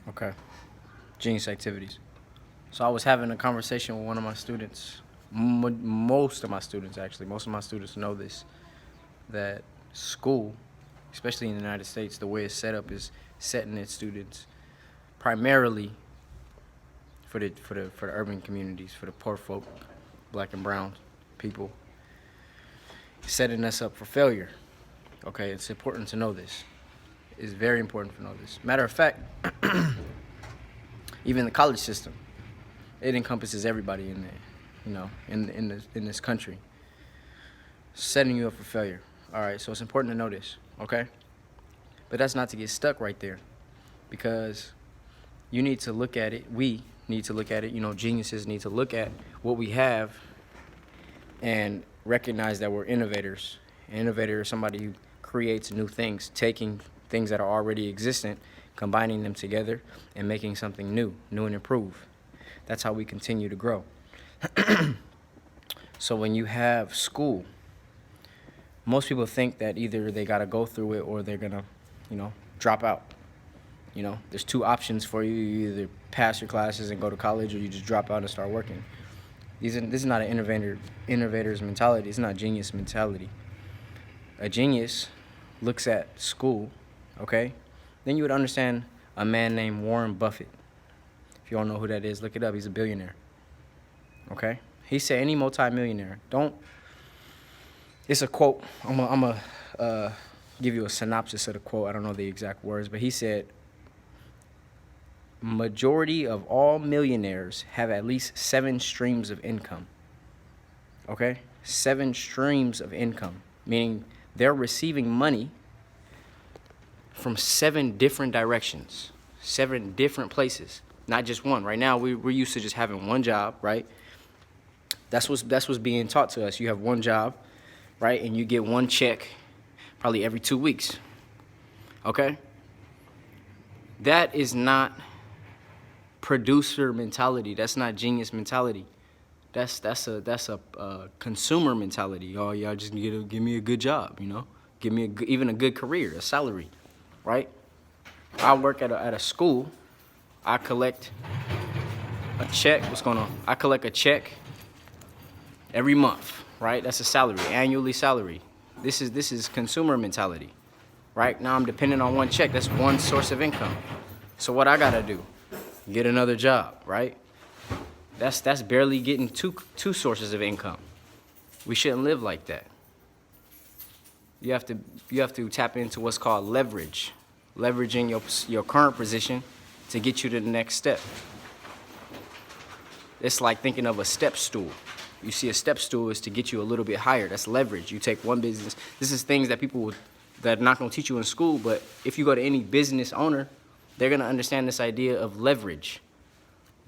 Okay. Genius activities. So I was having a conversation with one of my students. Most of my students, actually, most of my students know this, that school, especially in the United States, the way it's set up is setting its students primarily for the urban communities, for the poor folk, black and brown people, setting us up for failure. Okay, it's important to know this. It's very important to know this. Matter of fact, even the college system, it encompasses everybody in there, in this country, setting you up for failure. All right, so it's important to know this, okay? But that's not to get stuck right there, because you need to look at it. We need to look at it. Geniuses need to look at what we have and recognize that we're innovators. An innovator is somebody who creates new things, taking things that are already existent, combining them together, and making something new and improved. That's how we continue to grow. So when you have school, most people think that either they got to go through it or they're going to, drop out. There's two options for you. You either pass your classes and go to college, or you just drop out and start working. This is not an innovator's mentality. It's not genius mentality. A genius looks at school, okay? Then you would understand a man named Warren Buffett. If you don't know who that is, look it up. He's a billionaire, okay? He said any multimillionaire, it's a quote. I'm going to give you a synopsis of the quote. I don't know the exact words, but he said, majority of all millionaires have at least 7 streams of income. Okay? 7 streams of income, meaning they're receiving money from 7 different directions, 7 different places, not just one. Right now, we're used to just having one job, right? That's what's being taught to us. You have one job, right? And you get one check probably every 2 weeks. Okay? That is not producer mentality. That's not genius mentality. That's a consumer mentality. Oh, y'all just give me a good job, give me even a good career, a salary, right? I work at a school. I collect a check. What's going on? I collect a check every month, right? That's a salary, annually salary. This is consumer mentality, right? Now I'm dependent on one check. That's one source of income. So what I gotta do? Get another job, right? That's barely getting two sources of income. We shouldn't live like that. You have to tap into what's called leverage, leveraging your current position to get you to the next step. It's like thinking of a step stool. You see, a step stool is to get you a little bit higher. That's leverage. You take one business. This is things that that are not going to teach you in school, but if you go to any business owner, they're going to understand this idea of leverage.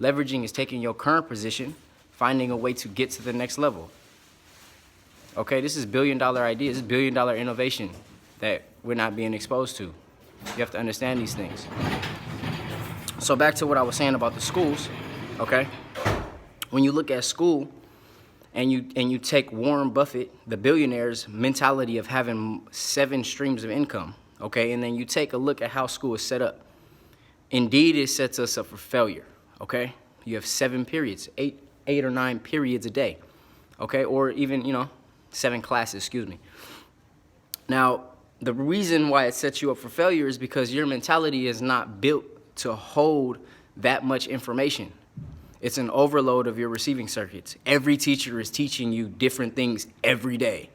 Leveraging is taking your current position, finding a way to get to the next level. Okay, this is billion-dollar ideas, this is billion-dollar innovation that we're not being exposed to. You have to understand these things. So back to what I was saying about the schools, okay? When you look at school and you take Warren Buffett, the billionaire's mentality of having 7 streams of income, okay, and then you take a look at how school is set up. Indeed, it sets us up for failure, okay? You have 7 periods, 8 or 9 periods a day, okay? Or even, 7 classes, excuse me. Now, the reason why it sets you up for failure is because your mentality is not built to hold that much information. It's an overload of your receiving circuits. Every teacher is teaching you different things every day.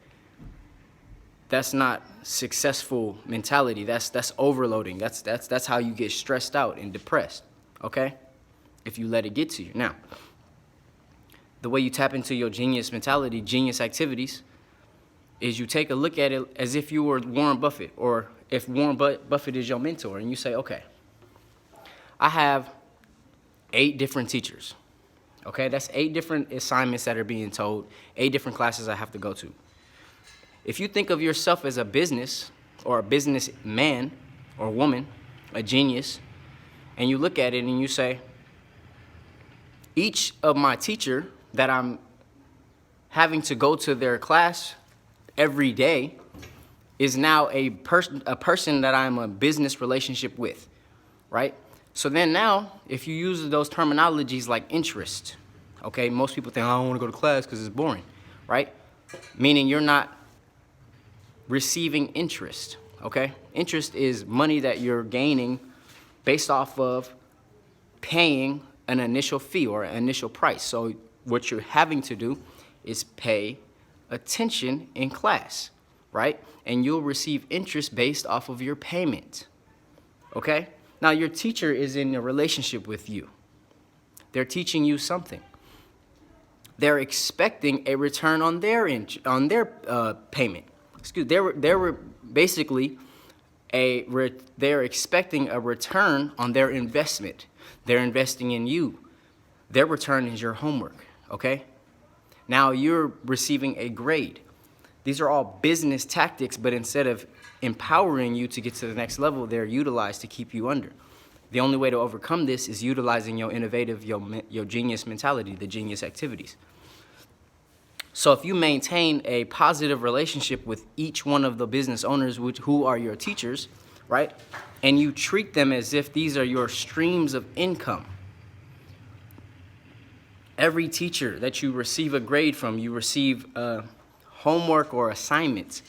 That's not successful mentality. That's overloading. That's how you get stressed out and depressed, okay? If you let it get to you. Now, the way you tap into your genius mentality, genius activities, is you take a look at it as if you were Warren Buffett, or if Warren Buffett is your mentor, and you say, okay, I have 8 different teachers, okay? That's 8 different assignments that are being told, 8 different classes I have to go to. If you think of yourself as a business or a businessman or woman, a genius, and you look at it and you say, each of my teacher that I'm having to go to their class every day is now a person that I'm a business relationship with, right? So then now, if you use those terminologies like interest, okay, most people think, I don't want to go to class because it's boring, right? Meaning you're not receiving interest, okay? Interest is money that you're gaining based off of paying an initial fee or an initial price. So what you're having to do is pay attention in class, right? And you'll receive interest based off of your payment, okay? Now, your teacher is in a relationship with you. They're teaching you something. They're expecting a return on their payment. They're basically they're expecting a return on their investment. They're investing in you. Their return is your homework, okay? Now you're receiving a grade. These are all business tactics, but instead of empowering you to get to the next level, they're utilized to keep you under. The only way to overcome this is utilizing your innovative, your genius mentality, the genius activities. So if you maintain a positive relationship with each one of the business owners who are your teachers, right, and you treat them as if these are your streams of income. Every teacher that you receive a grade from, you receive homework or assignments,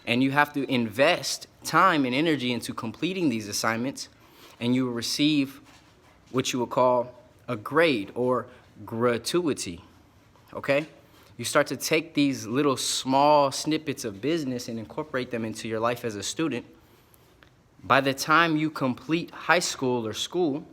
and you have to invest time and energy into completing these assignments, and you will receive what you would call a grade or gratuity, okay? You start to take these little small snippets of business and incorporate them into your life as a student. By the time you complete high school or school,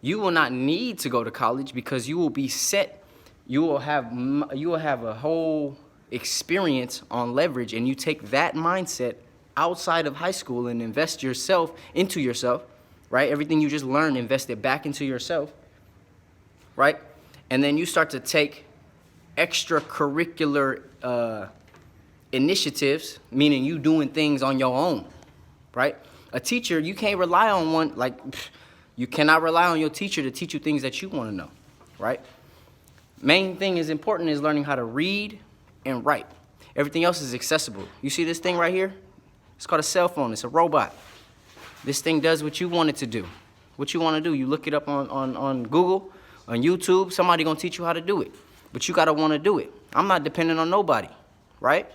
you will not need to go to college because you will be set. You will have a whole experience on leverage, and you take that mindset outside of high school and invest into yourself, right? Everything you just learned, invest it back into yourself, right? And then you start to take extracurricular initiatives, meaning you doing things on your own, right? A teacher, you can't rely on one, you cannot rely on your teacher to teach you things that you want to know, right? Main thing is important is learning how to read and write. Everything else is accessible. You see this thing right here? It's called a cell phone. It's a robot. This thing does what you want it to do. What you want to do, you look it up on Google, on YouTube. Somebody going to teach you how to do it. But you got to want to do it. I'm not dependent on nobody, right?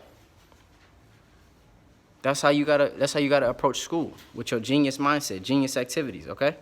That's how you got to approach school with your genius mindset, genius activities, okay?